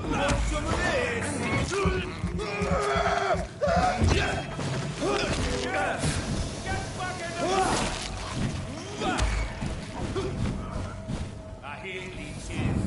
Some of this! I hear leeches.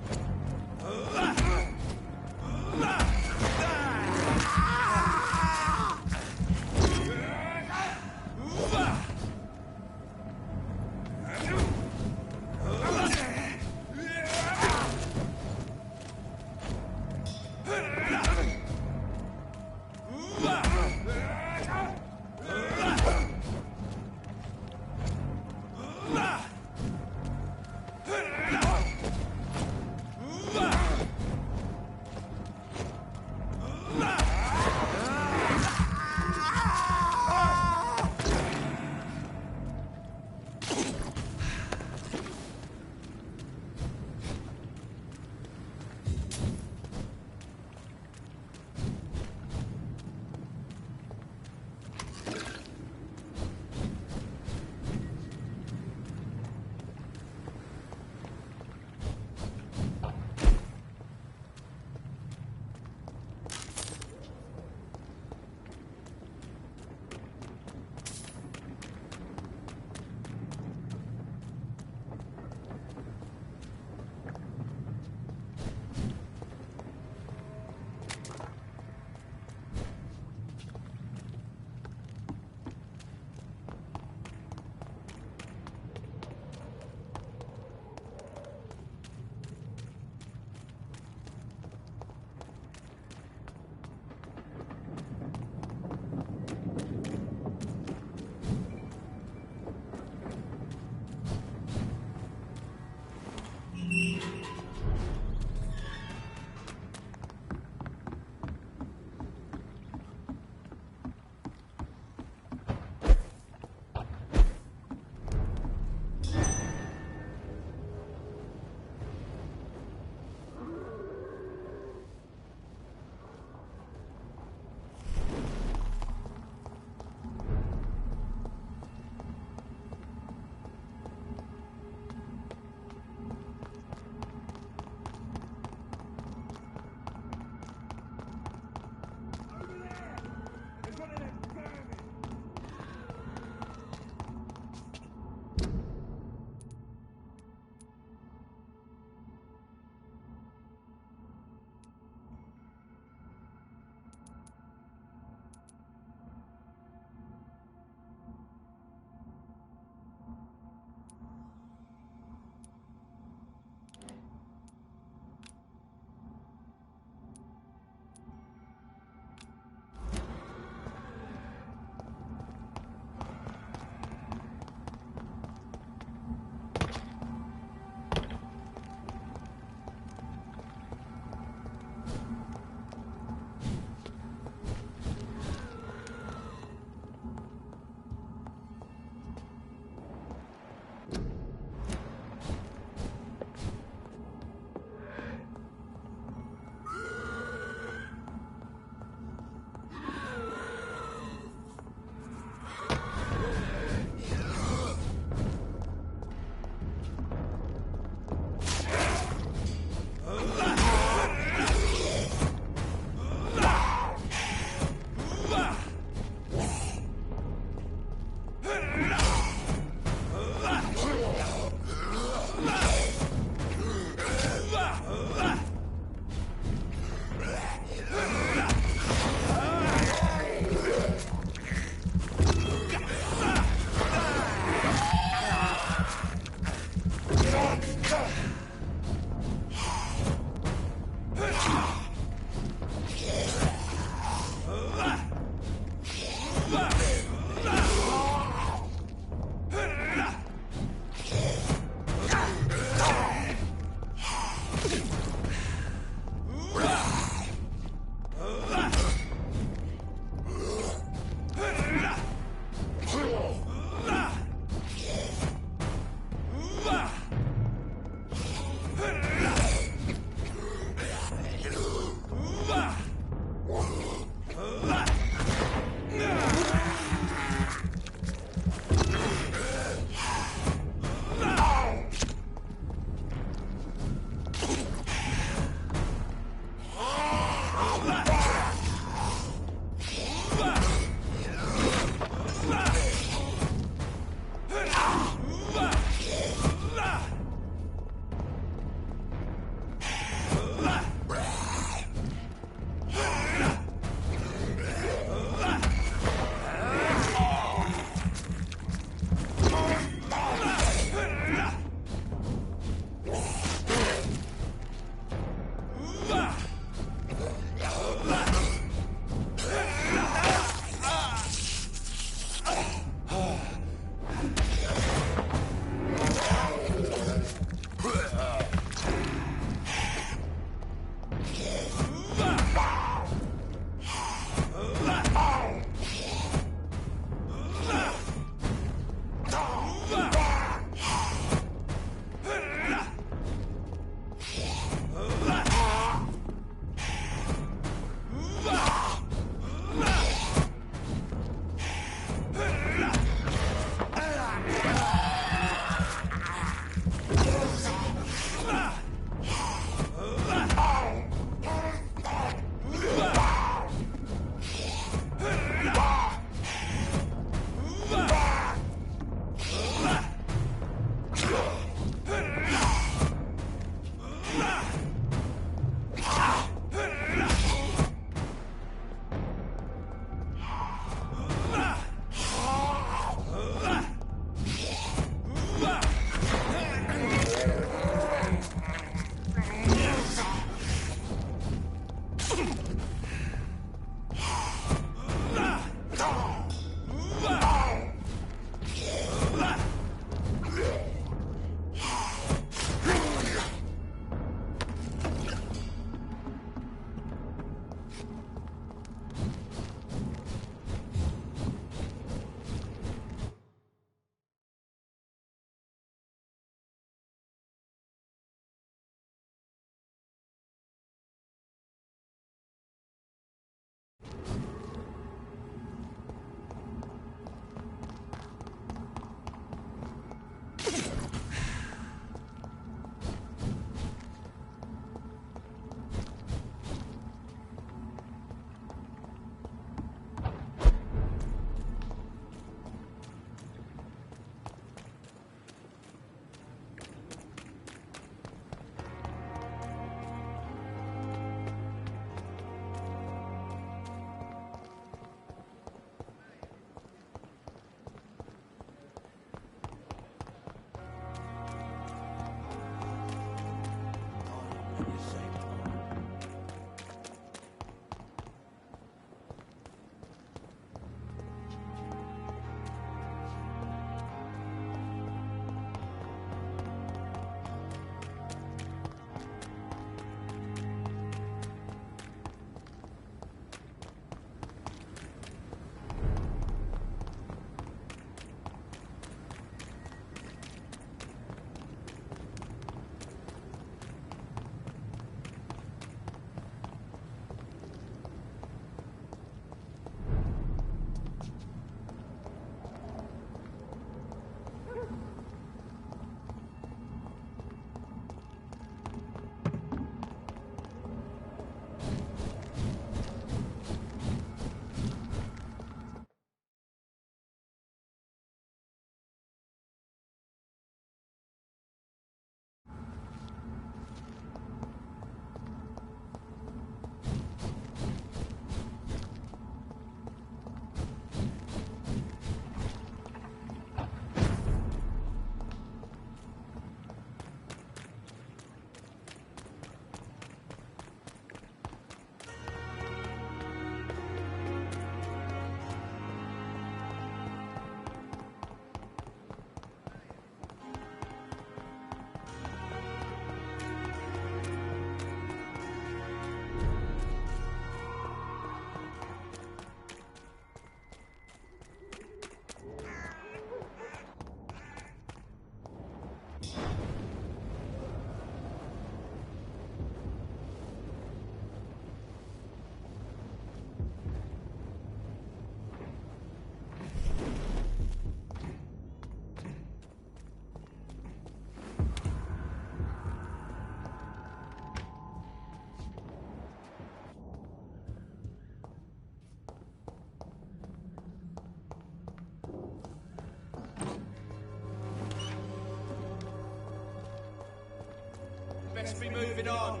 best be moving on.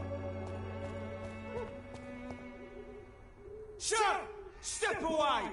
Sir! Step away!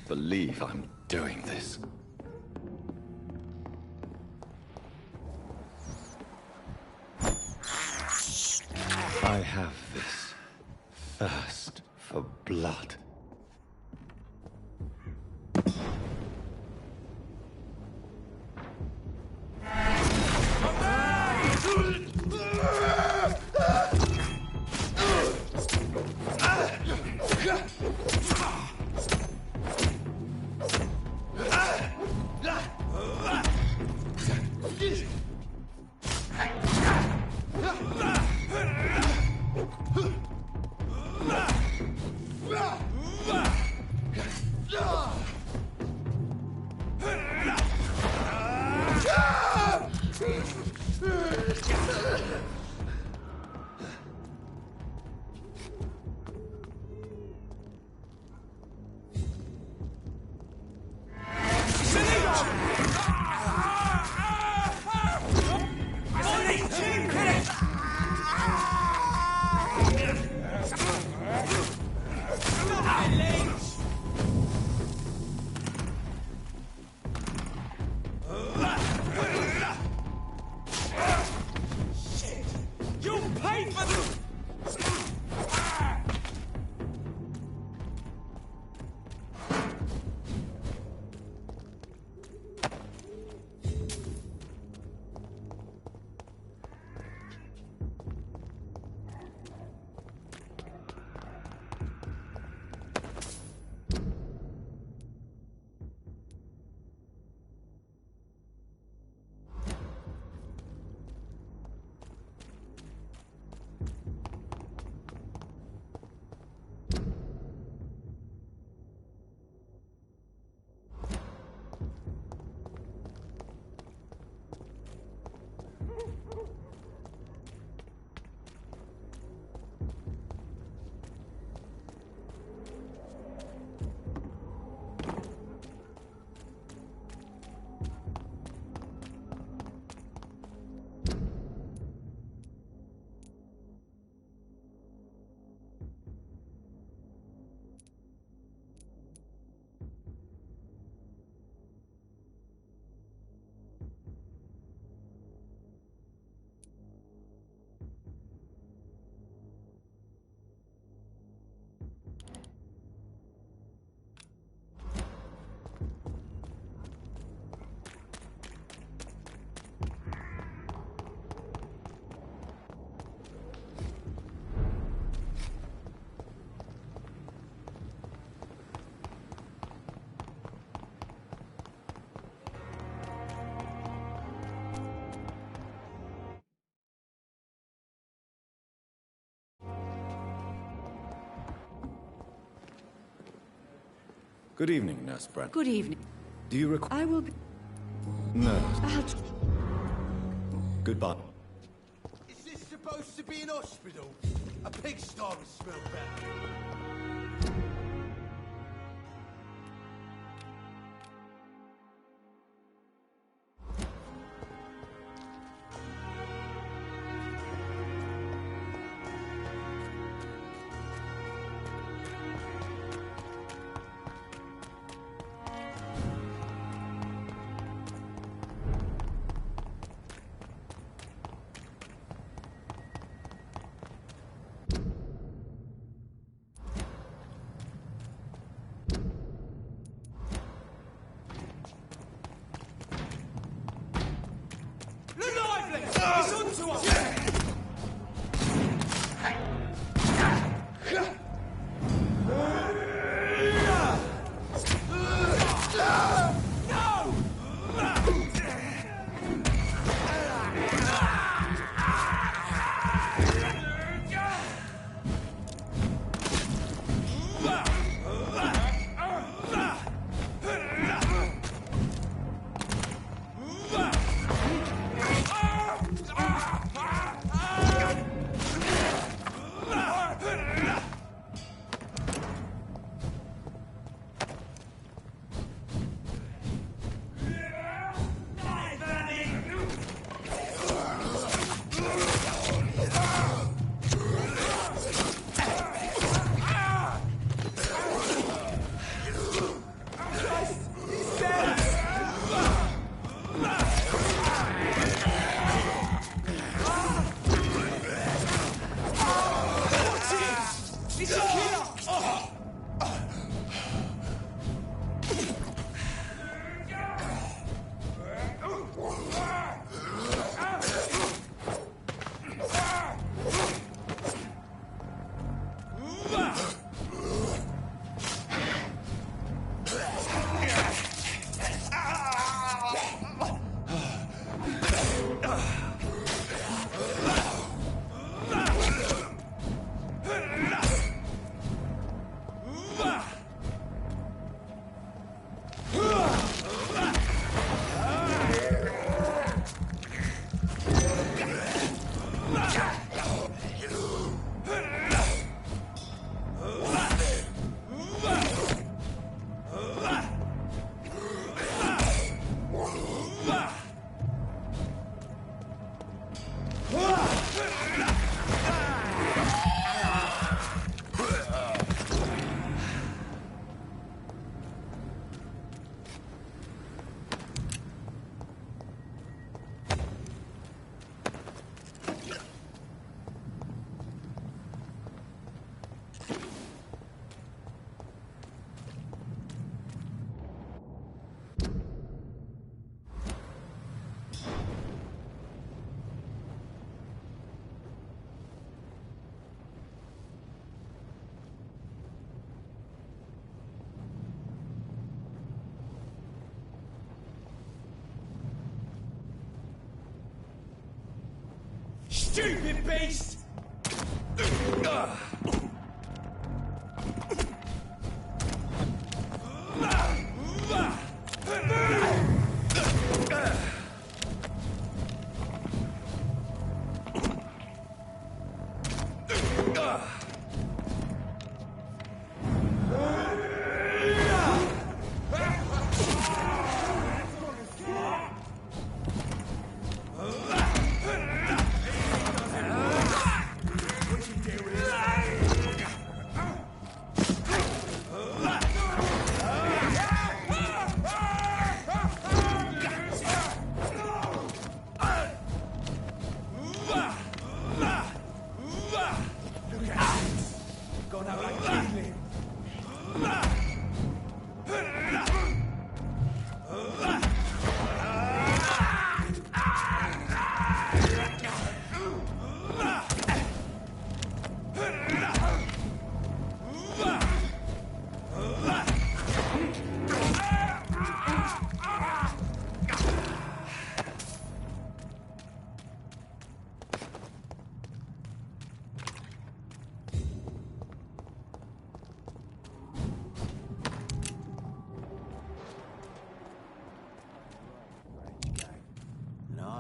believe I'm doing this. I have this thirst for blood. Good evening, Nurse Brent. Good evening. Do you recall? I will be... No. I'll... Goodbye. Is this supposed to be an hospital? A pigsty would smell better. Stupid beast!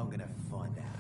I'm gonna find out.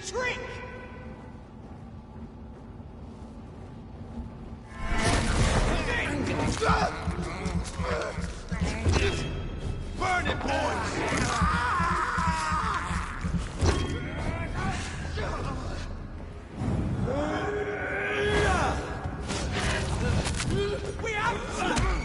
trick! Burn it, boys! We have...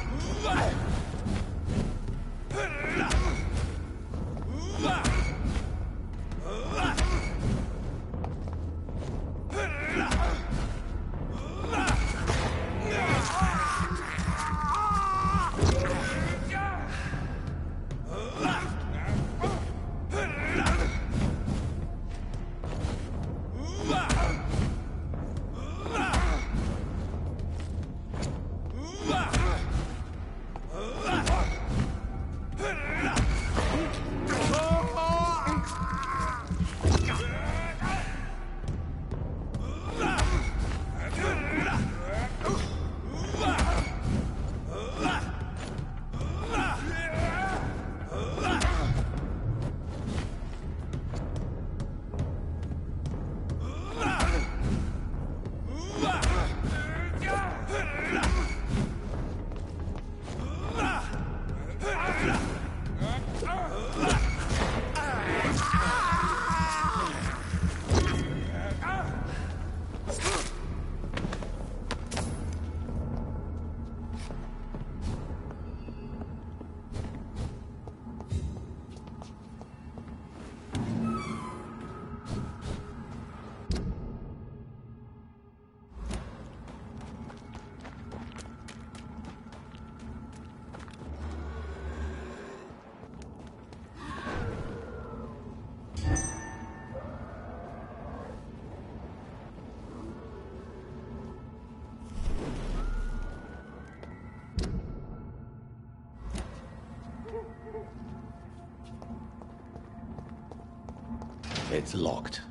It's locked.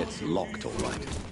It's locked, all right.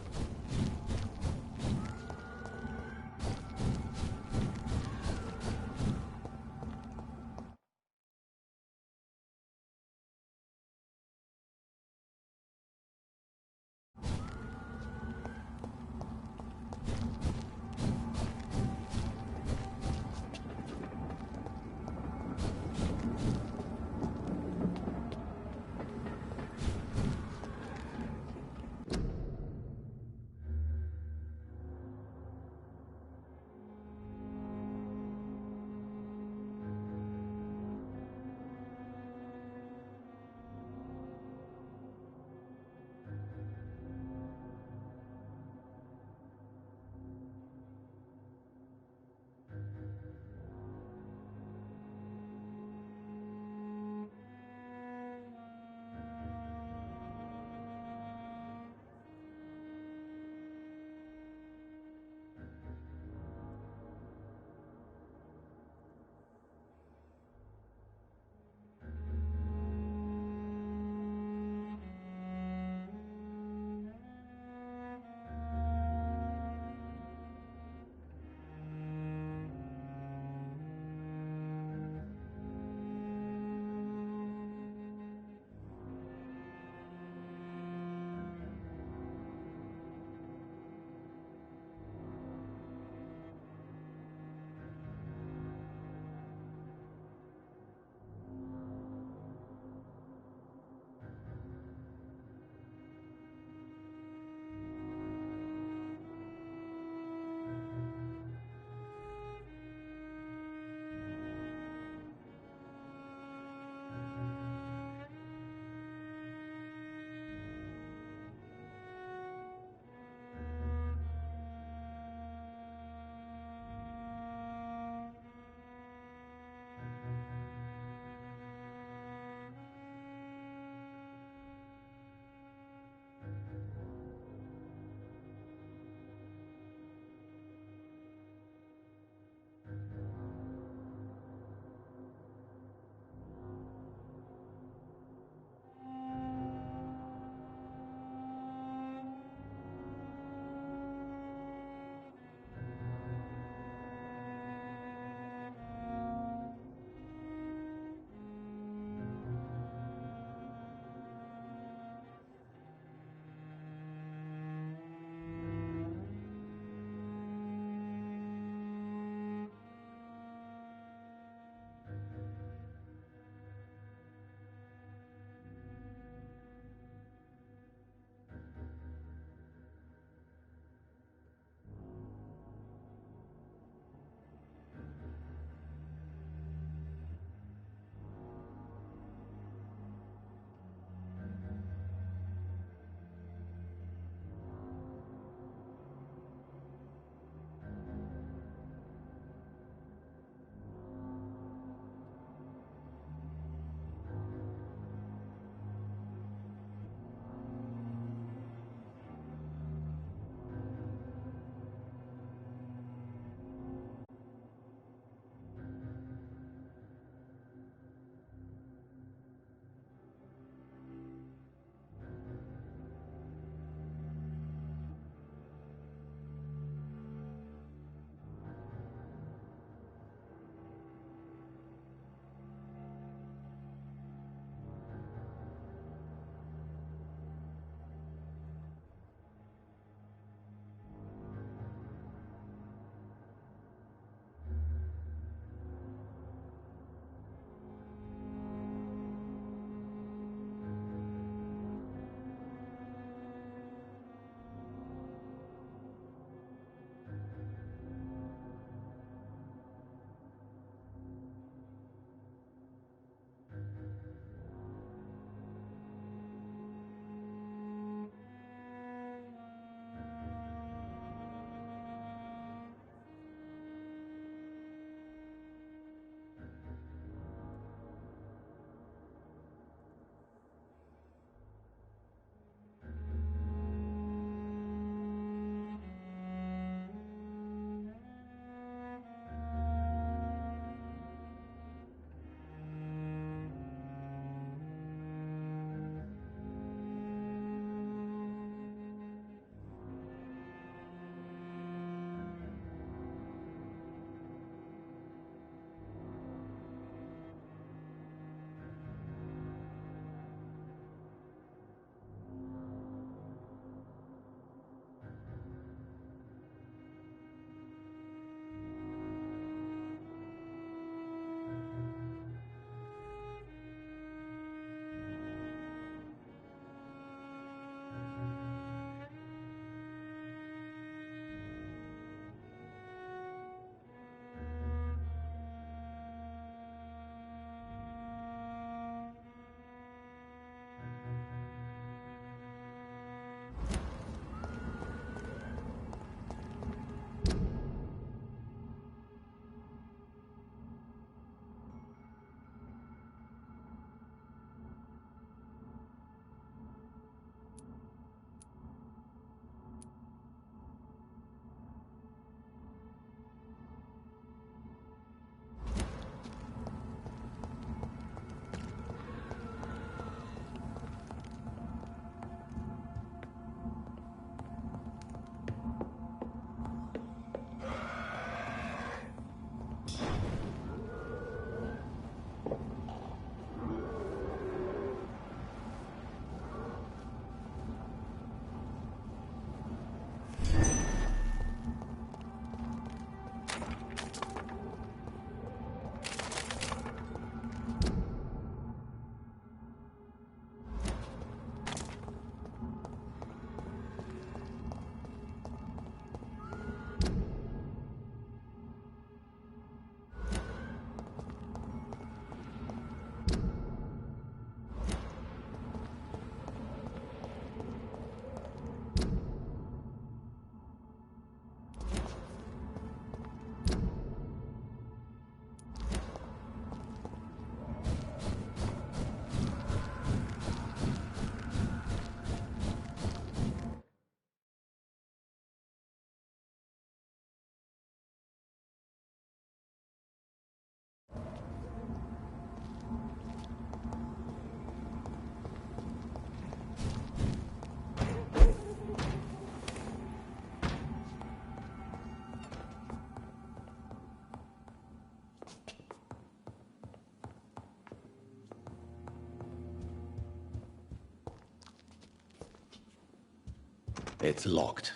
It's locked.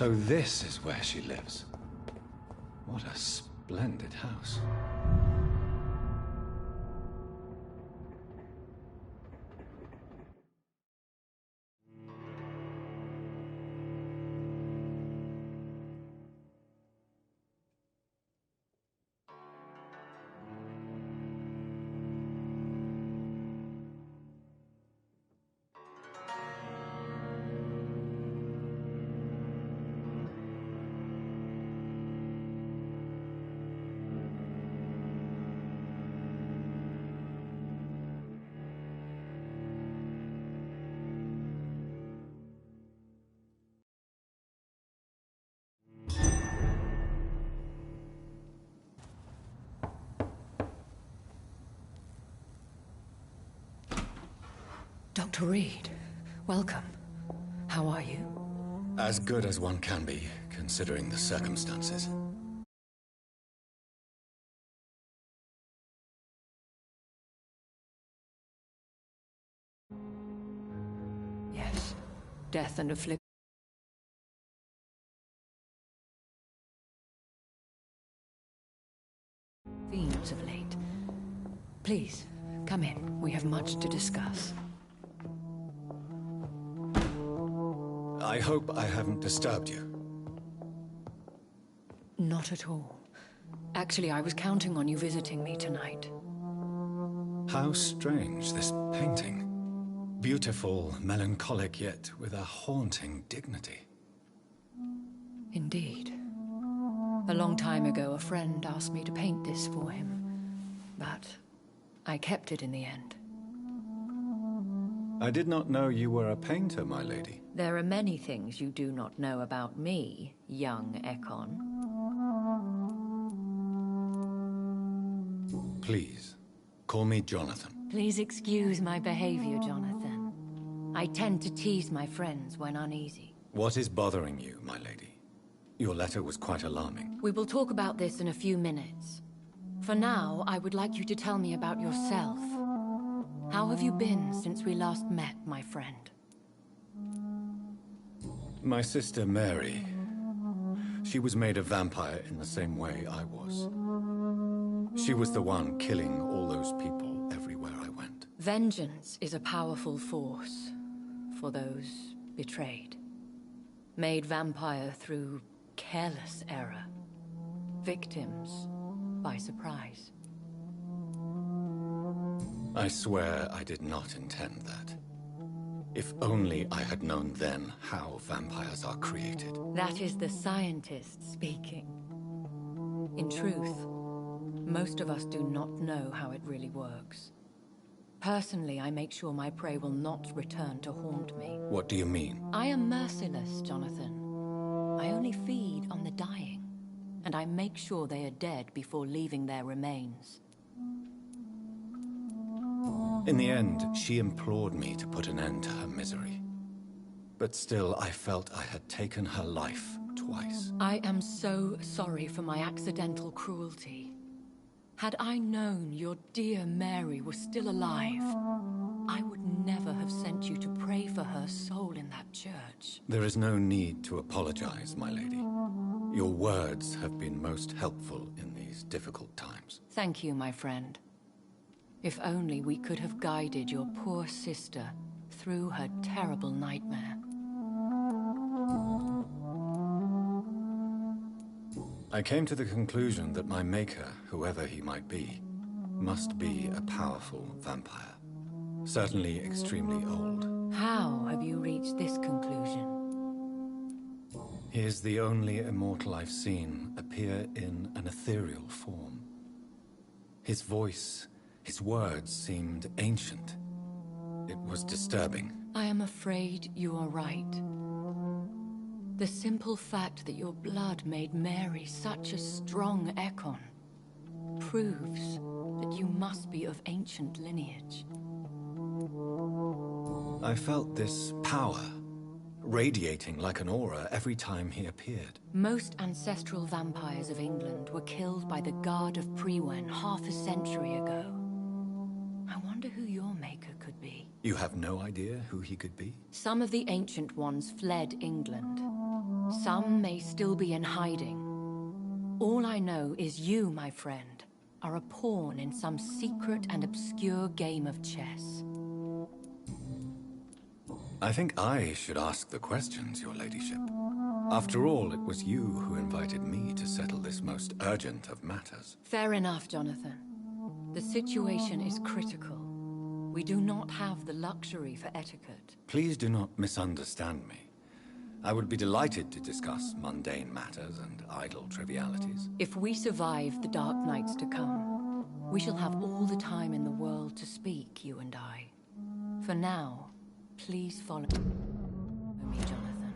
So this is where she lives. What a splendid house. Dr. Reed, welcome. How are you? As good as one can be, considering the circumstances. Yes. Death and affliction. Themes of late. Please, come in. We have much to discuss. I hope I haven't disturbed you. Not at all. Actually, I was counting on you visiting me tonight. How strange, this painting. Beautiful, melancholic, yet with a haunting dignity. Indeed. A long time ago, a friend asked me to paint this for him. But I kept it in the end. I did not know you were a painter, my lady. There are many things you do not know about me, young Ekon. Please, call me Jonathan. Please excuse my behavior, Jonathan. I tend to tease my friends when uneasy. What is bothering you, my lady? Your letter was quite alarming. We will talk about this in a few minutes. For now, I would like you to tell me about yourself. How have you been since we last met, my friend? My sister Mary. She was made a vampire in the same way I was. She was the one killing all those people everywhere I went. Vengeance is a powerful force for those betrayed. Made vampire through careless error. Victims by surprise. I swear I did not intend that. If only I had known then how vampires are created. That is the scientist speaking. In truth, most of us do not know how it really works. Personally, I make sure my prey will not return to haunt me. What do you mean? I am merciless, Jonathan. I only feed on the dying, and I make sure they are dead before leaving their remains. In the end, she implored me to put an end to her misery. But still, I felt I had taken her life twice. I am so sorry for my accidental cruelty. Had I known your dear Mary was still alive, I would never have sent you to pray for her soul in that church. There is no need to apologize, my lady. Your words have been most helpful in these difficult times. Thank you, my friend. If only we could have guided your poor sister through her terrible nightmare. I came to the conclusion that my maker, whoever he might be, must be a powerful vampire. Certainly extremely old. How have you reached this conclusion? He is the only immortal I've seen appear in an ethereal form. His voice, his words seemed ancient. It was disturbing. I am afraid you are right. The simple fact that your blood made Mary such a strong Ekon proves that you must be of ancient lineage. I felt this power radiating like an aura every time he appeared. Most ancestral vampires of England were killed by the Guard of Priwen half a century ago. I wonder who your maker could be. You have no idea who he could be? Some of the ancient ones fled England. Some may still be in hiding. All I know is you, my friend, are a pawn in some secret and obscure game of chess. I think I should ask the questions, your ladyship. After all, it was you who invited me to settle this most urgent of matters. Fair enough, Jonathan. The situation is critical. We do not have the luxury for etiquette. Please do not misunderstand me. I would be delighted to discuss mundane matters and idle trivialities. If we survive the dark nights to come, we shall have all the time in the world to speak, you and I. For now, please follow me, Jonathan.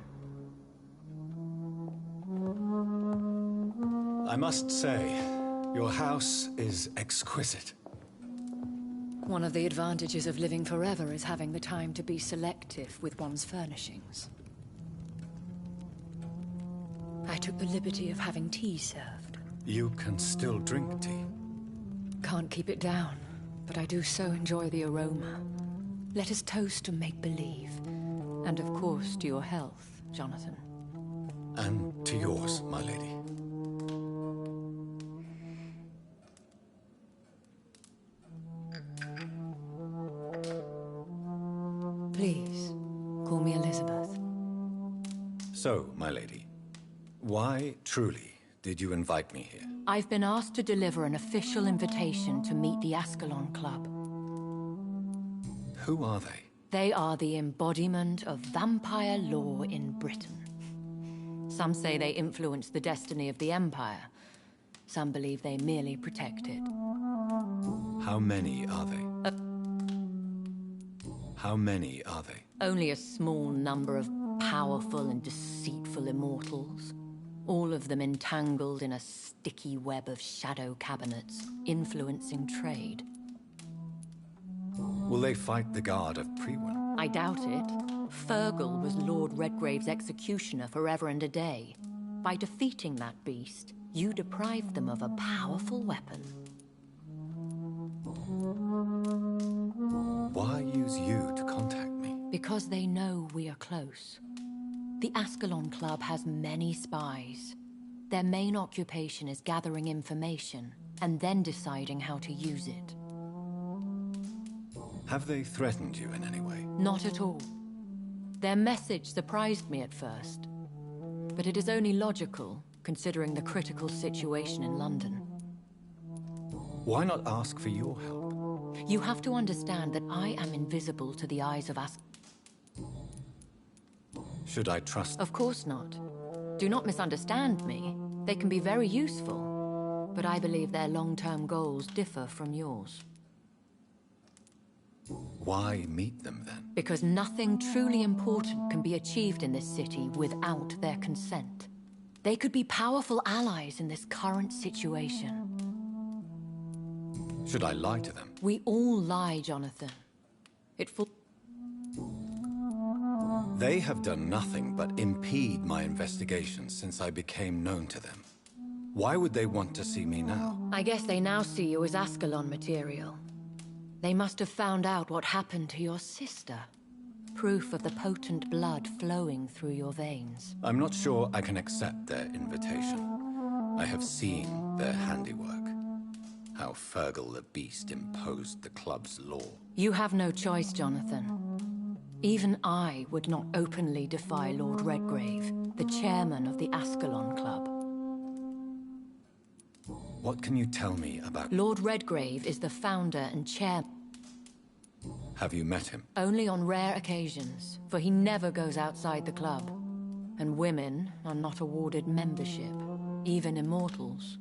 I must say, your house is exquisite. One of the advantages of living forever is having the time to be selective with one's furnishings. I took the liberty of having tea served. You can still drink tea. Can't keep it down, but I do so enjoy the aroma. Let us toast to make-believe. And of course, to your health, Jonathan. And to yours, my lady. Please, call me Elizabeth. So, my lady, why, truly, did you invite me here? I've been asked to deliver an official invitation to meet the Ascalon Club. Who are they? They are the embodiment of vampire law in Britain. Some say they influence the destiny of the Empire. Some believe they merely protect it. How many are they? How many are they? Only a small number of powerful and deceitful immortals. All of them entangled in a sticky web of shadow cabinets, influencing trade. Will they fight the guard of Priwen? I doubt it. Fergal was Lord Redgrave's executioner forever and a day. By defeating that beast, you deprived them of a powerful weapon. Why use you to contact me? Because they know we are close. The Ascalon Club has many spies. Their main occupation is gathering information and then deciding how to use it. Have they threatened you in any way? Not at all. Their message surprised me at first. But it is only logical, considering the critical situation in London. Why not ask for your help? You have to understand that I am invisible to the eyes of Should I trust? Of course not. Do not misunderstand me. They can be very useful, but I believe their long-term goals differ from yours. Why meet them then? Because nothing truly important can be achieved in this city without their consent. They could be powerful allies in this current situation. Should I lie to them? We all lie, Jonathan. They have done nothing but impede my investigation since I became known to them. Why would they want to see me now? I guess they now see you as Ascalon material. They must have found out what happened to your sister. Proof of the potent blood flowing through your veins. I'm not sure I can accept their invitation. I have seen their handiwork. How Fergal the Beast imposed the club's law. You have no choice, Jonathan. Even I would not openly defy Lord Redgrave, the chairman of the Ascalon Club. What can you tell me about... Lord Redgrave is the founder and chair... Have you met him? Only on rare occasions, for he never goes outside the club. And women are not awarded membership, even immortals.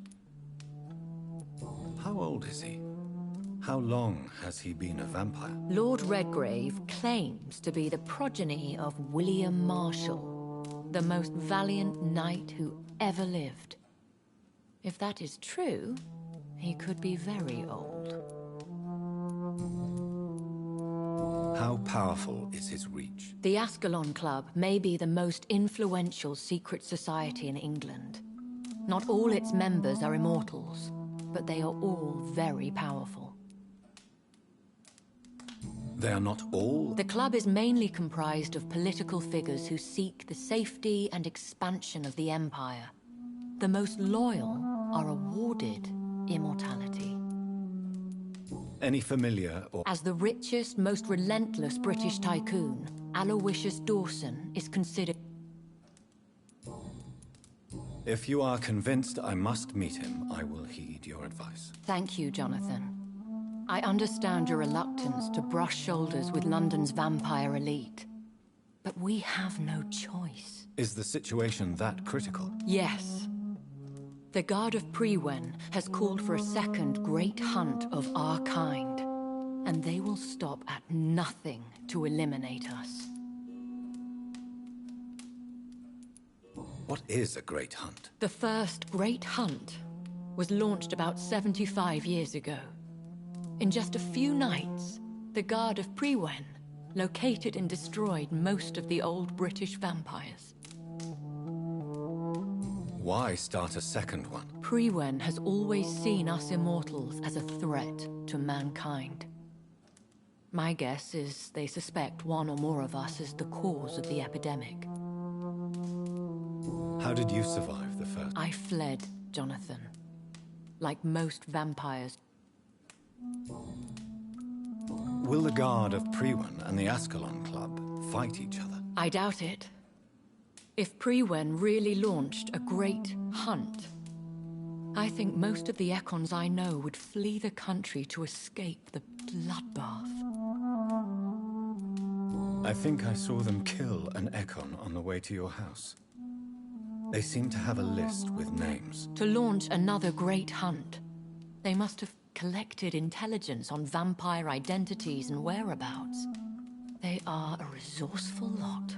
How old is he? How long has he been a vampire? Lord Redgrave claims to be the progeny of William Marshall, the most valiant knight who ever lived. If that is true, he could be very old. How powerful is his reach? The Ascalon Club may be the most influential secret society in England. Not all its members are immortals, but they are all very powerful. They are not all... The club is mainly comprised of political figures who seek the safety and expansion of the Empire. The most loyal are awarded immortality. Any familiar or... As the richest, most relentless British tycoon, Aloysius Dawson is considered... If you are convinced I must meet him, I will heed your advice. Thank you, Jonathan. I understand your reluctance to brush shoulders with London's vampire elite. But we have no choice. Is the situation that critical? Yes. The Guard of Prewen has called for a second great hunt of our kind. And they will stop at nothing to eliminate us. What is a great hunt? The first great hunt was launched about 75 years ago. In just a few nights, the Guard of Prewen located and destroyed most of the old British vampires. Why start a second one? Prewen has always seen us immortals as a threat to mankind. My guess is they suspect one or more of us as the cause of the epidemic. How did you survive the first? I fled, Jonathan. Like most vampires. Will the Guard of Prewen and the Ascalon Club fight each other? I doubt it. If Prewen really launched a great hunt, I think most of the Ekons I know would flee the country to escape the bloodbath. I think I saw them kill an Ekon on the way to your house. They seem to have a list with names. To launch another great hunt, they must have collected intelligence on vampire identities and whereabouts. They are a resourceful lot.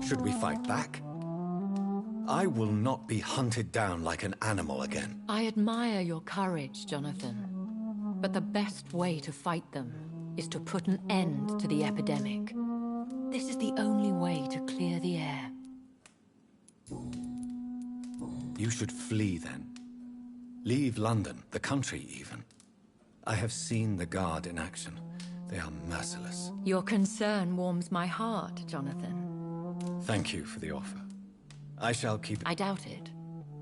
Should we fight back? I will not be hunted down like an animal again. I admire your courage, Jonathan. But the best way to fight them is to put an end to the epidemic. This is the only way to clear the air. You should flee then. Leave London, the country even. I have seen the Guard in action. They are merciless. Your concern warms my heart, Jonathan. Thank you for the offer. I shall keep it. I doubt it.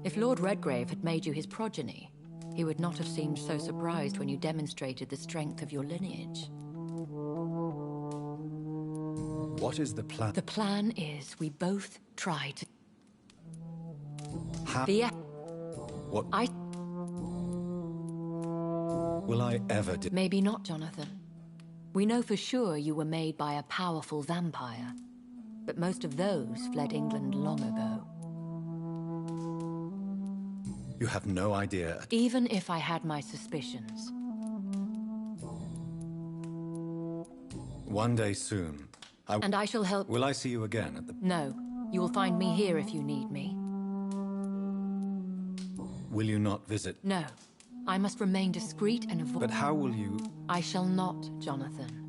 If Lord Redgrave had made you his progeny, he would not have seemed so surprised when you demonstrated the strength of your lineage. What is the plan? The plan is we both try to... How? What? Will I ever do? Maybe not, Jonathan. We know for sure you were made by a powerful vampire. But most of those fled England long ago. You have no idea. Even if I had my suspicions. One day soon, And I shall help... Will I see you again at the... No. You will find me here if you need me. Will you not visit? No. I must remain discreet and avoid... But how will you... I shall not, Jonathan.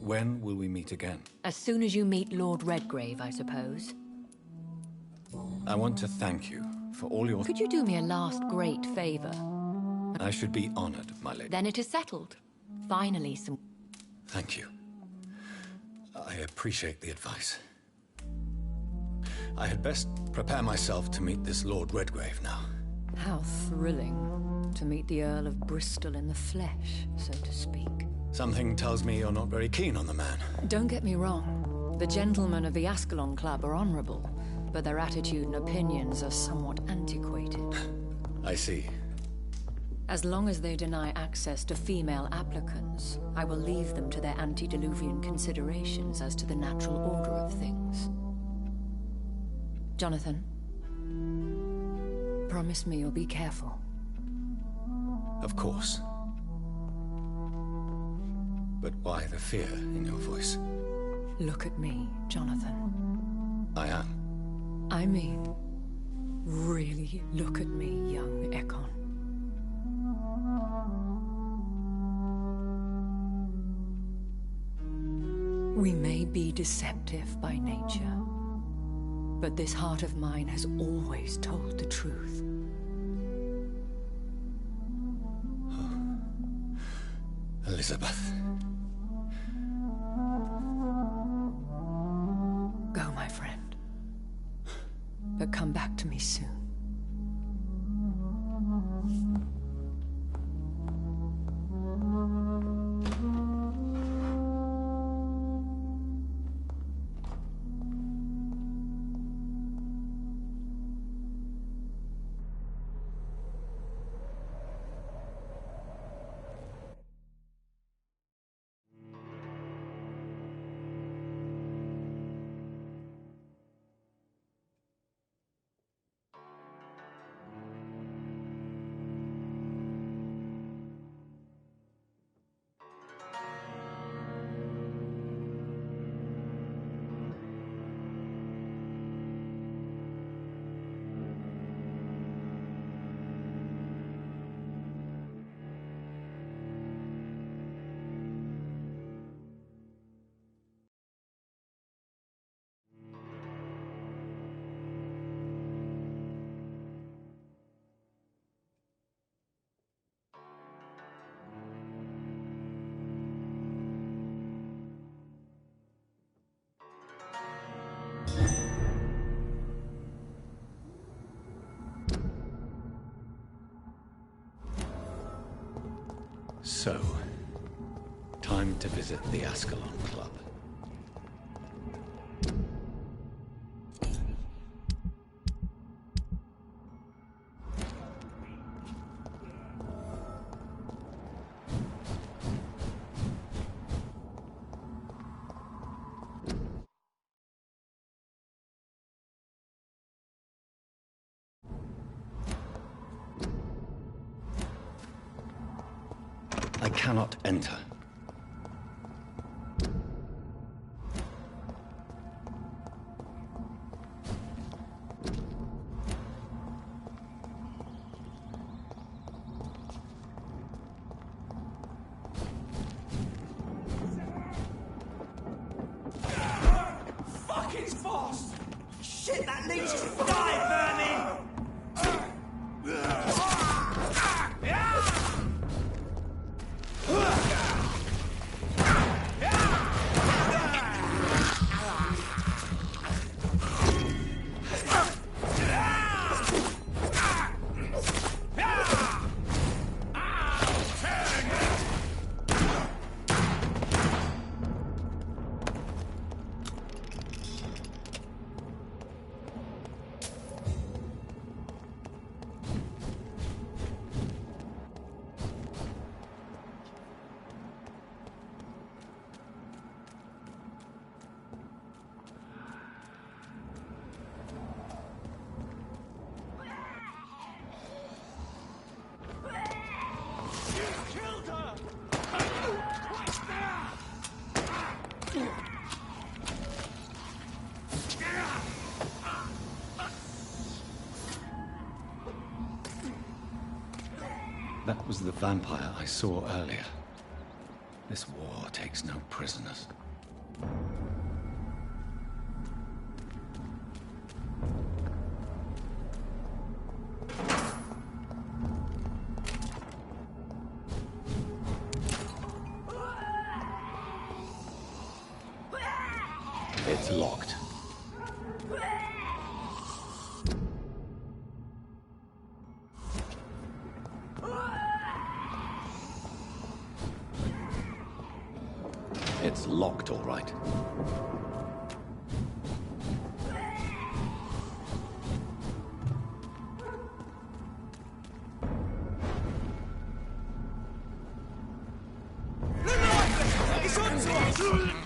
When will we meet again? As soon as you meet Lord Redgrave, I suppose. I want to thank you for all your... Could you do me a last great favor? I should be honored, my lady. Then it is settled. Finally, some... Thank you. I appreciate the advice. I had best prepare myself to meet this Lord Redgrave now. How thrilling to meet the Earl of Bristol in the flesh, so to speak. Something tells me you're not very keen on the man. Don't get me wrong. The gentlemen of the Ascalon Club are honorable, but their attitude and opinions are somewhat antiquated. I see. As long as they deny access to female applicants, I will leave them to their antediluvian considerations as to the natural order of things. Jonathan, promise me you'll be careful. Of course. But why the fear in your voice? Look at me, Jonathan. I am. I mean, really look at me, young Ekon. We may be deceptive by nature, but this heart of mine has always told the truth. Elizabeth. Go, my friend. But come back to me soon. So, time to visit the Ascalon Club. I cannot enter. Fuck, it's fast! Shit, that leech is die, vermin! That was the vampire I saw earlier. This war takes no prisoners. It's locked. It's locked, all right. It's on to us!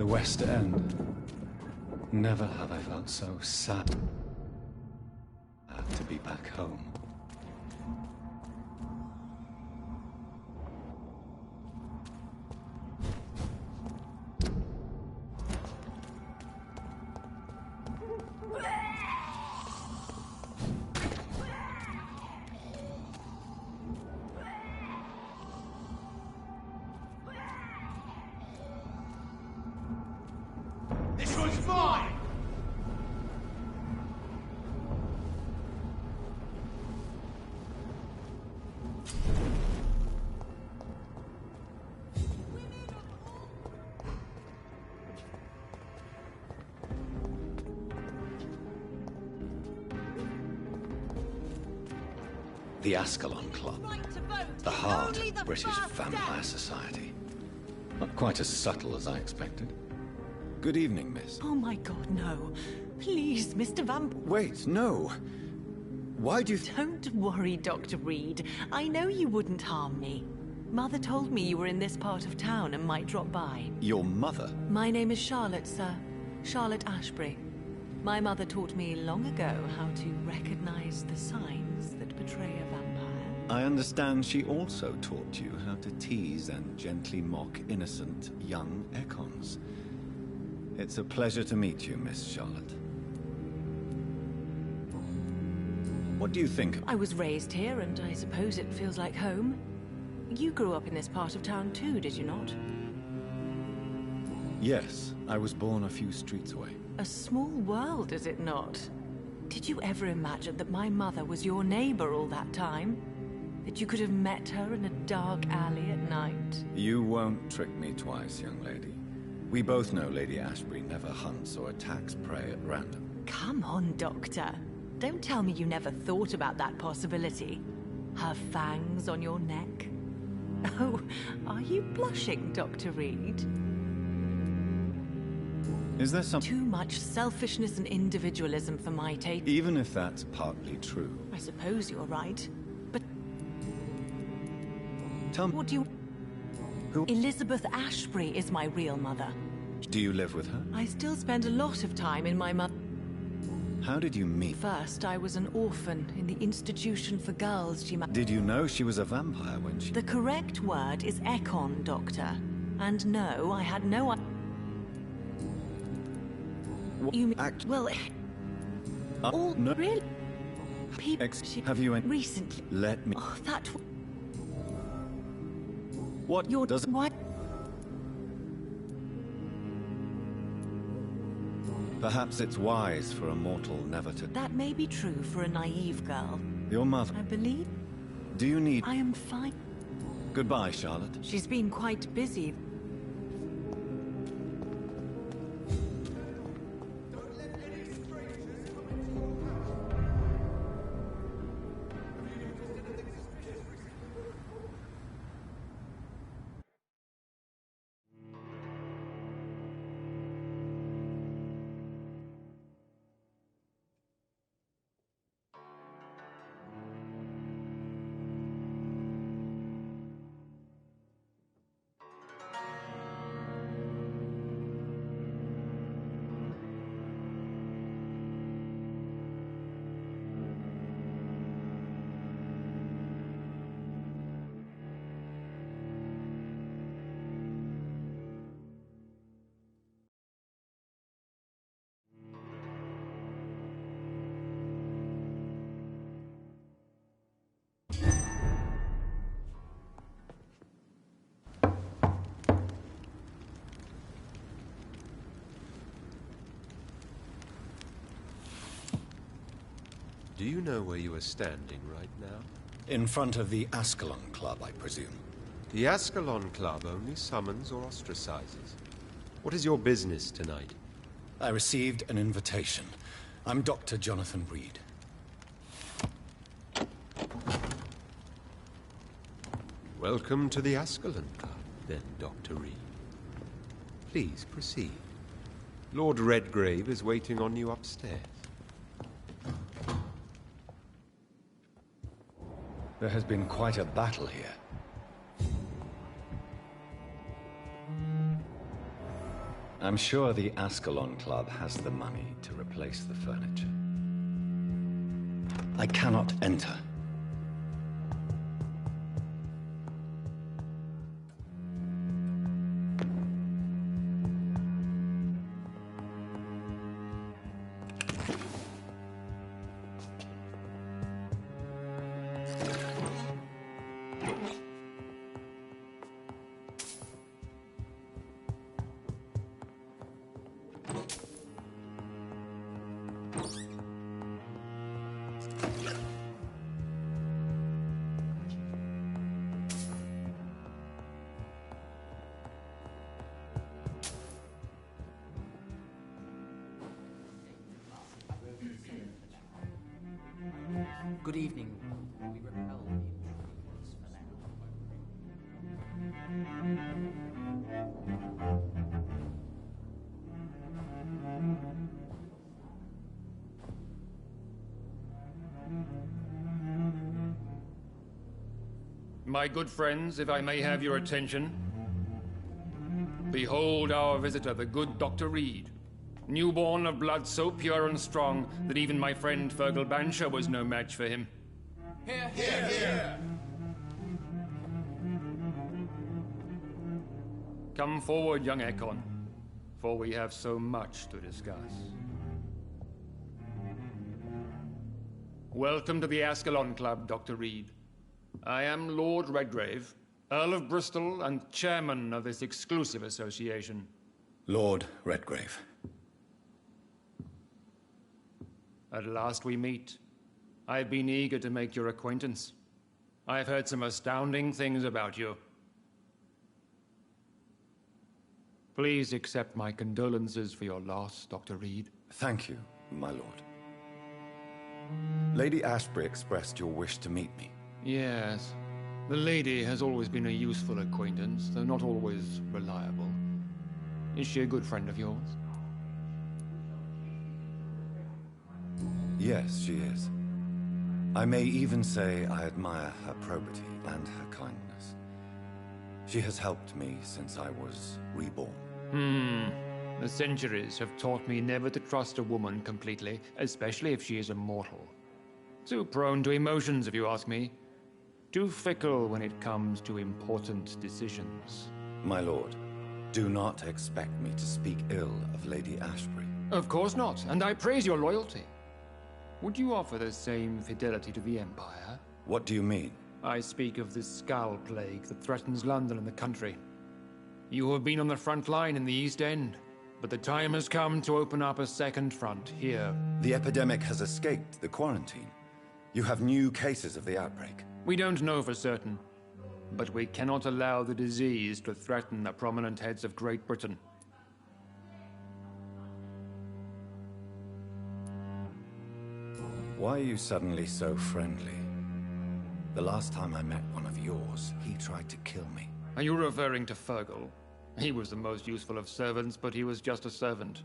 The West End. Never have I felt so sad to be back home. This one's mine! The Ascalon Club. The heart of British vampire society. Not quite as subtle as I expected. Good evening, miss. Oh my god, no. Please, Mr. Vamp... Wait, no. Why do you... Don't worry, Dr. Reed. I know you wouldn't harm me. Mother told me you were in this part of town and might drop by. Your mother? My name is Charlotte, sir. Charlotte Ashbury. My mother taught me long ago how to recognize the signs that betray a vampire. I understand she also taught you how to tease and gently mock innocent young Econs. It's a pleasure to meet you, Miss Charlotte. What do you think? I was raised here, and I suppose it feels like home. You grew up in this part of town too, did you not? Yes, I was born a few streets away. A small world, is it not? Did you ever imagine that my mother was your neighbor all that time? That you could have met her in a dark alley at night? You won't trick me twice, young lady. We both know Lady Ashbury never hunts or attacks prey at random. Come on, Doctor. Don't tell me you never thought about that possibility. Her fangs on your neck. Oh, are you blushing, Dr. Reed? Is there some... Too much selfishness and individualism for my taste. Even if that's partly true. I suppose you're right. But Tell me... what do you... Who... Elizabeth Ashbury is my real mother. Do you live with her? I still spend a lot of time in my mother... How did you meet? First, I was an orphan in the institution for girls she... Did you know she was a vampire when she... The correct word is Econ, Doctor. And no, I had no... You Act... well, all no. really people Have you... recently? Let me... Oh, that What you're does... what? Perhaps it's wise for a mortal never to... That may be true for a naive girl. Your mother... I believe Do you need... I am fine. Goodbye, Charlotte. She's been quite busy. Do you know where you are standing right now? In front of the Ascalon Club, I presume. The Ascalon Club only summons or ostracizes. What is your business tonight? I received an invitation. I'm Dr. Jonathan Reed. Welcome to the Ascalon Club, then, Dr. Reed. Please proceed. Lord Redgrave is waiting on you upstairs. There has been quite a battle here. I'm sure the Ascalon Club has the money to replace the furniture. I cannot enter. Good evening. We repel the intruders for now. My good friends, if I may have your attention. Behold our visitor, the good Dr. Reed. Newborn of blood so pure and strong that even my friend Fergal Bansher was no match for him. Here, here, here! Come forward, young Ekon, for we have so much to discuss. Welcome to the Ascalon Club, Dr. Reed. I am Lord Redgrave, Earl of Bristol and chairman of this exclusive association. Lord Redgrave. At last we meet. I've been eager to make your acquaintance. I've heard some astounding things about you. Please accept my condolences for your loss, Dr. Reed. Thank you, my lord. Lady Ashbury expressed your wish to meet me. Yes. The lady has always been a useful acquaintance, though not always reliable. Is she a good friend of yours? Yes, she is. I may even say I admire her probity and her kindness. She has helped me since I was reborn. The centuries have taught me never to trust a woman completely, especially if she is immortal. Too prone to emotions, if you ask me. Too fickle when it comes to important decisions. My lord, do not expect me to speak ill of Lady Ashbury. Of course not, and I praise your loyalty. Would you offer the same fidelity to the Empire? What do you mean? I speak of the Skull Plague that threatens London and the country. You have been on the front line in the East End, but the time has come to open up a second front here. The epidemic has escaped the quarantine. You have new cases of the outbreak. We don't know for certain, but we cannot allow the disease to threaten the prominent heads of Great Britain. Why are you suddenly so friendly? The last time I met one of yours, he tried to kill me. Are you referring to Fergal? He was the most useful of servants, but he was just a servant.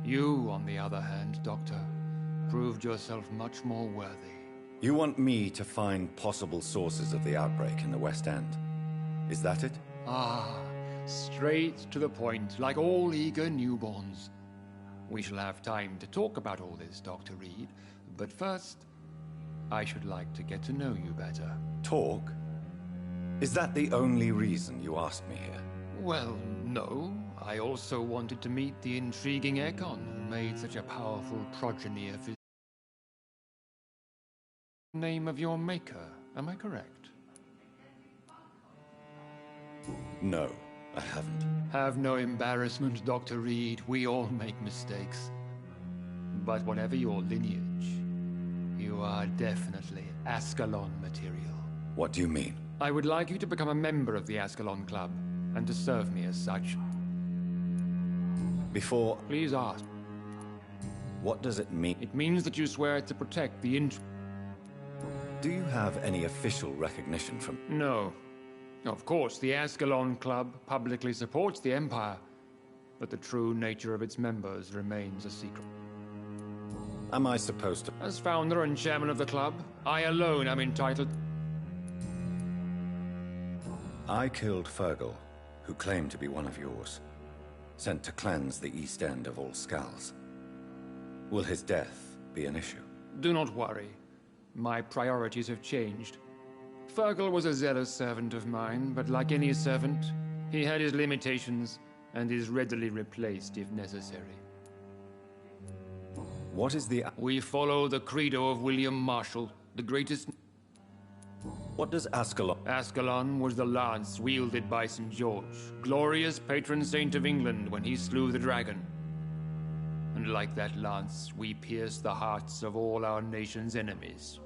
You, on the other hand, Doctor, proved yourself much more worthy. You want me to find possible sources of the outbreak in the West End? Is that it? Ah, straight to the point, like all eager newborns. We shall have time to talk about all this, Dr. Reed, but first, I should like to get to know you better. Talk? Is that the only reason you asked me here? Well, no. I also wanted to meet the intriguing Ekon who made such a powerful progeny of his name of your maker. Am I correct? No, I haven't. Have no embarrassment, Dr. Reed. We all make mistakes. But whatever your lineage, you are definitely Ascalon material. What do you mean? I would like you to become a member of the Ascalon Club, and to serve me as such. Before... Please ask. What does it mean? It means that you swear to protect the Do you have any official recognition from... No. Of course, the Ascalon Club publicly supports the Empire, but the true nature of its members remains a secret. Am I supposed to... As founder and chairman of the club, I alone am entitled... I killed Fergal, who claimed to be one of yours. sent to cleanse the east end of all Skulls. Will his death be an issue? Do not worry. My priorities have changed. Fergal was a zealous servant of mine, but like any servant, he had his limitations and is readily replaced if necessary. What is the... We follow the credo of William Marshall, the greatest... What does Ascalon... Ascalon was the lance wielded by St. George, glorious patron saint of England when he slew the dragon. And like that lance, we pierce the hearts of all our nation's enemies.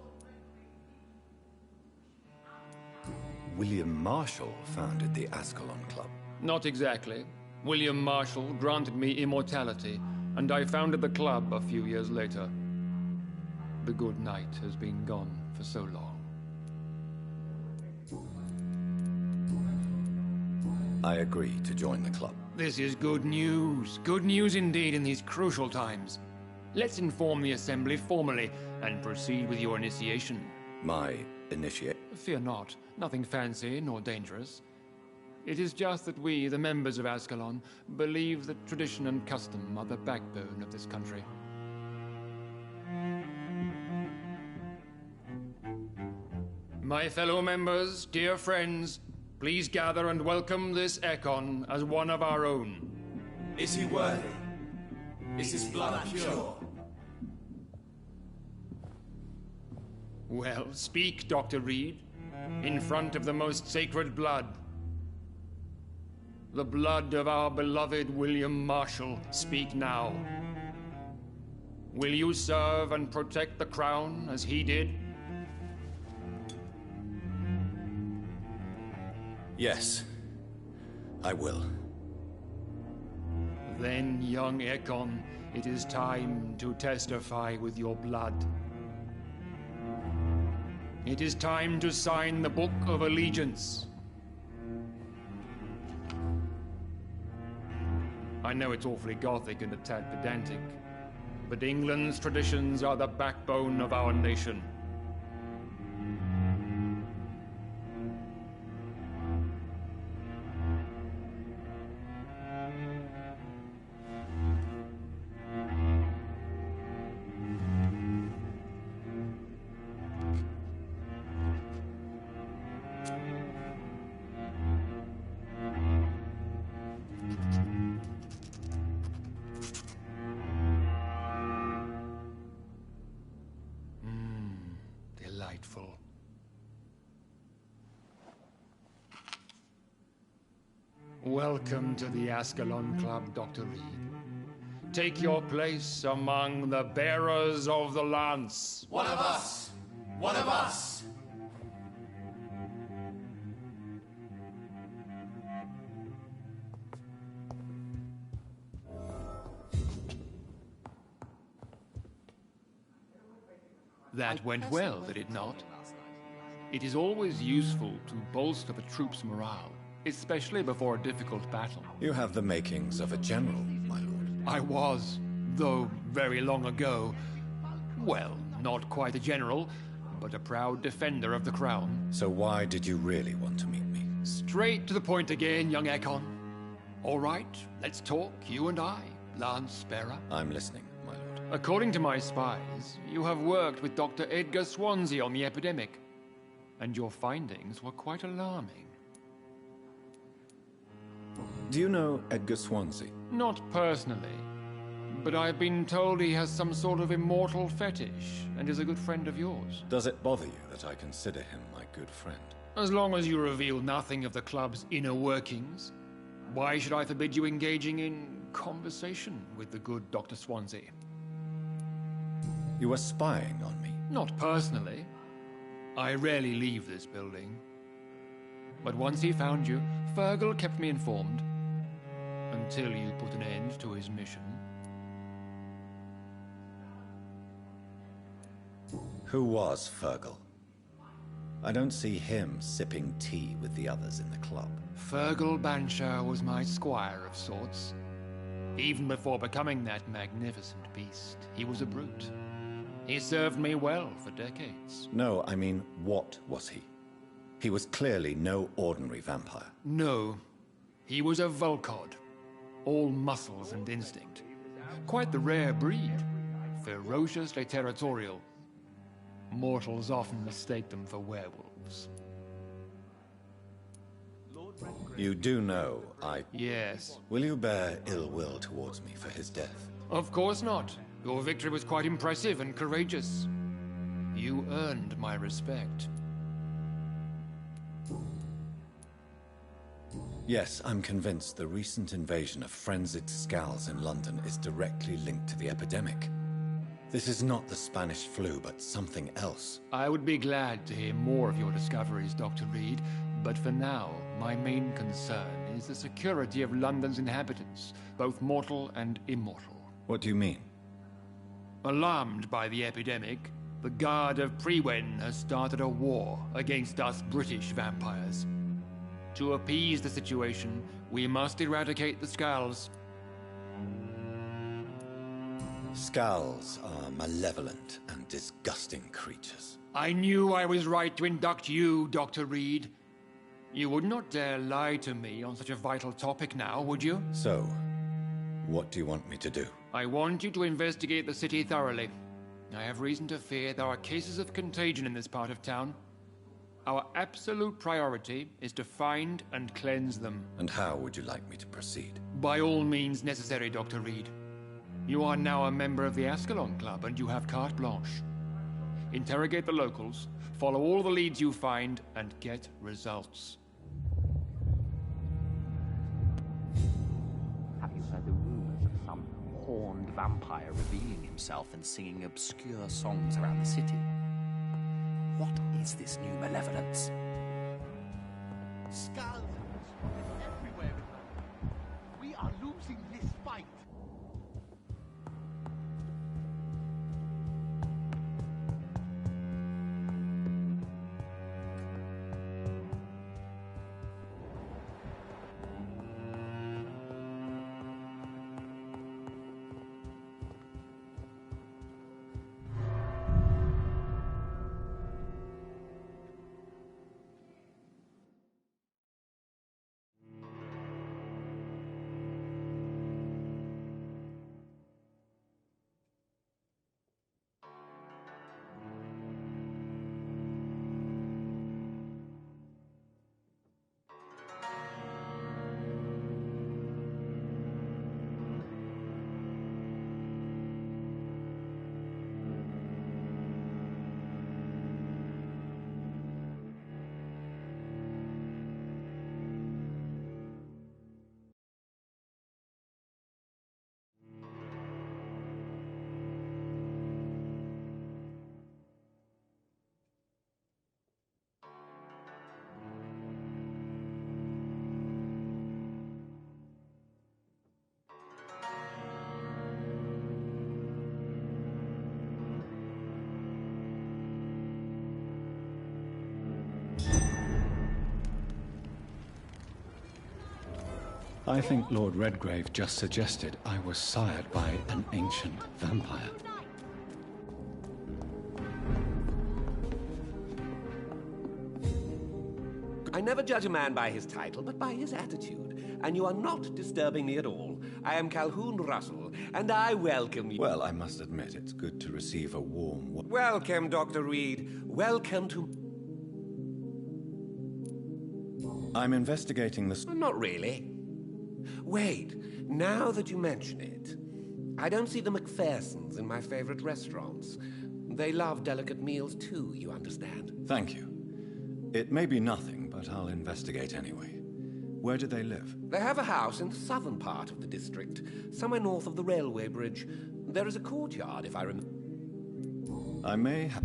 William Marshall founded the Ascalon Club. Not exactly. William Marshall granted me immortality, and I founded the club a few years later. The good knight has been gone for so long. I agree to join the club. This is good news. Good news indeed in these crucial times. Let's inform the Assembly formally and proceed with your initiation. My initiate... Fear not. Nothing fancy nor dangerous. It is just that we, the members of Ascalon, believe that tradition and custom are the backbone of this country. My fellow members, dear friends, please gather and welcome this Ekon as one of our own. Is he worthy? Is his blood pure? Well, speak, Dr. Reed, in front of the most sacred blood. The blood of our beloved William Marshall, speak now. Will you serve and protect the crown as he did? Yes, I will. Then, young Ekon, it is time to testify with your blood. It is time to sign the Book of Allegiance. I know it's awfully gothic and a tad pedantic, but England's traditions are the backbone of our nation. Delightful. Welcome to the Ascalon Club, Dr. Reed. Take your place among the bearers of the lance. One of us! One of us! That went well, did it not? It is always useful to bolster the troops' morale, especially before a difficult battle. You have the makings of a general, my lord. I was, though very long ago, well, not quite a general, but a proud defender of the crown. So why did you really want to meet me? Straight to the point again, young Ekon. All right, let's talk, you and I, Lance Bearer. I'm listening, my lord. According to my spies, you have worked with Dr. Edgar Swansea on the epidemic, and your findings were quite alarming. Do you know Edgar Swansea? Not personally, but I've been told he has some sort of immortal fetish and is a good friend of yours. Does it bother you that I consider him my good friend? As long as you reveal nothing of the club's inner workings, why should I forbid you engaging in conversation with the good Dr. Swansea? You were spying on me? Not personally. I rarely leave this building. But once he found you, Fergal kept me informed. Until you put an end to his mission. Who was Fergal? I don't see him sipping tea with the others in the club. Fergal Banshire was my squire of sorts. Even before becoming that magnificent beast, he was a brute. He served me well for decades. No, I mean, what was he? He was clearly no ordinary vampire. No, he was a Volcod, all muscles and instinct. Quite the rare breed. Ferociously territorial. Mortals often mistake them for werewolves. You do know Yes. Will you bear ill will towards me for his death? Of course not. Your victory was quite impressive and courageous. You earned my respect. Yes, I'm convinced the recent invasion of frenzied Skulls in London is directly linked to the epidemic. This is not the Spanish flu, but something else. I would be glad to hear more of your discoveries, Dr. Reed, but for now, my main concern is the security of London's inhabitants, both mortal and immortal. What do you mean? Alarmed by the epidemic, the Guard of Prewen has started a war against us British vampires. To appease the situation, we must eradicate the Skulls. Skulls are malevolent and disgusting creatures. I knew I was right to induct you, Dr. Reed. You would not dare lie to me on such a vital topic now, would you? So, what do you want me to do? I want you to investigate the city thoroughly. I have reason to fear there are cases of contagion in this part of town. Our absolute priority is to find and cleanse them. And how would you like me to proceed? By all means necessary, Dr. Reed. You are now a member of the Ascalon Club and you have carte blanche. Interrogate the locals, follow all the leads you find, and get results. Have you heard the rumors of some horned vampire revealing himself and singing obscure songs around the city? What is this new malevolence? Skulls everywhere in London. We are losing this fight. I think Lord Redgrave just suggested I was sired by an ancient vampire. I never judge a man by his title, but by his attitude. And you are not disturbing me at all. I am Calhoun Russell, and I welcome you. Well, I must admit, it's good to receive a warm... Welcome, Dr. Reed. Welcome to... I'm investigating this... Not really. Wait, now that you mention it, I don't see the McPhersons in my favorite restaurants. They love delicate meals too, you understand. Thank you. It may be nothing, but I'll investigate anyway. Where do they live? They have a house in the southern part of the district, somewhere north of the railway bridge. There is a courtyard, if I remember. I may have...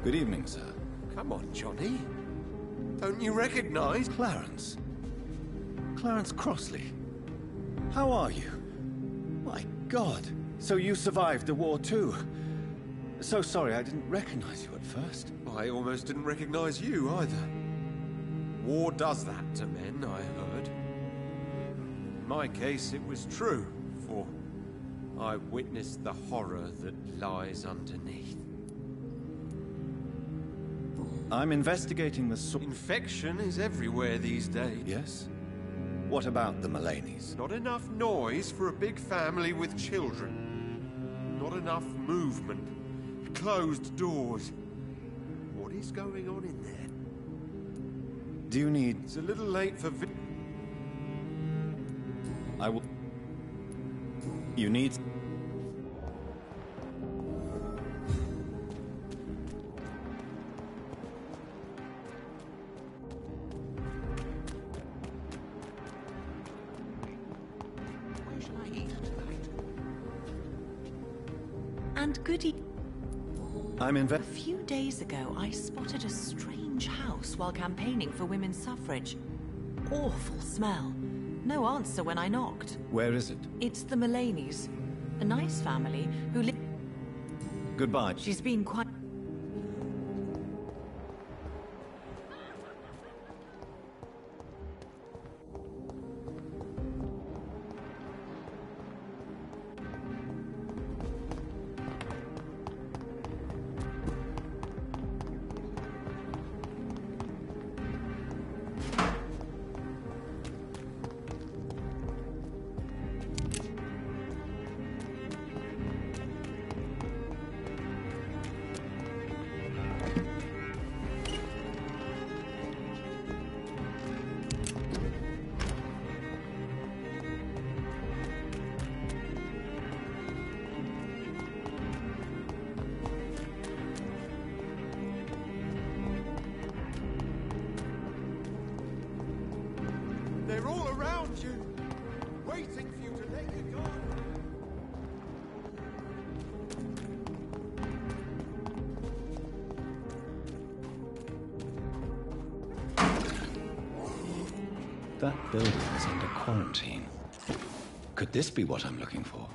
Good evening, sir. Come on, Johnny. Don't you recognize? Clarence. Clarence Crossley. How are you? My God. So you survived the war too. So sorry I didn't recognize you at first. I almost didn't recognize you either. War does that to men, I heard. In my case, it was true, for I witnessed the horror that lies underneath. I'm investigating the Infection is everywhere these days. Yes? What about the Mulaney's? Not enough noise for a big family with children. Not enough movement. Closed doors. What is going on in there? Do you need... It's a little late for I will... You need... Where shall I eat tonight? And goody. I'm A few days ago, I spotted a strange house while campaigning for women's suffrage. Awful smell. No answer when I knocked. Where is it? It's the Mulaney's. A nice family who live... Goodbye. She's been quite... They're all around you, waiting for you to let your guard. That building is under quarantine. Could this be what I'm looking for?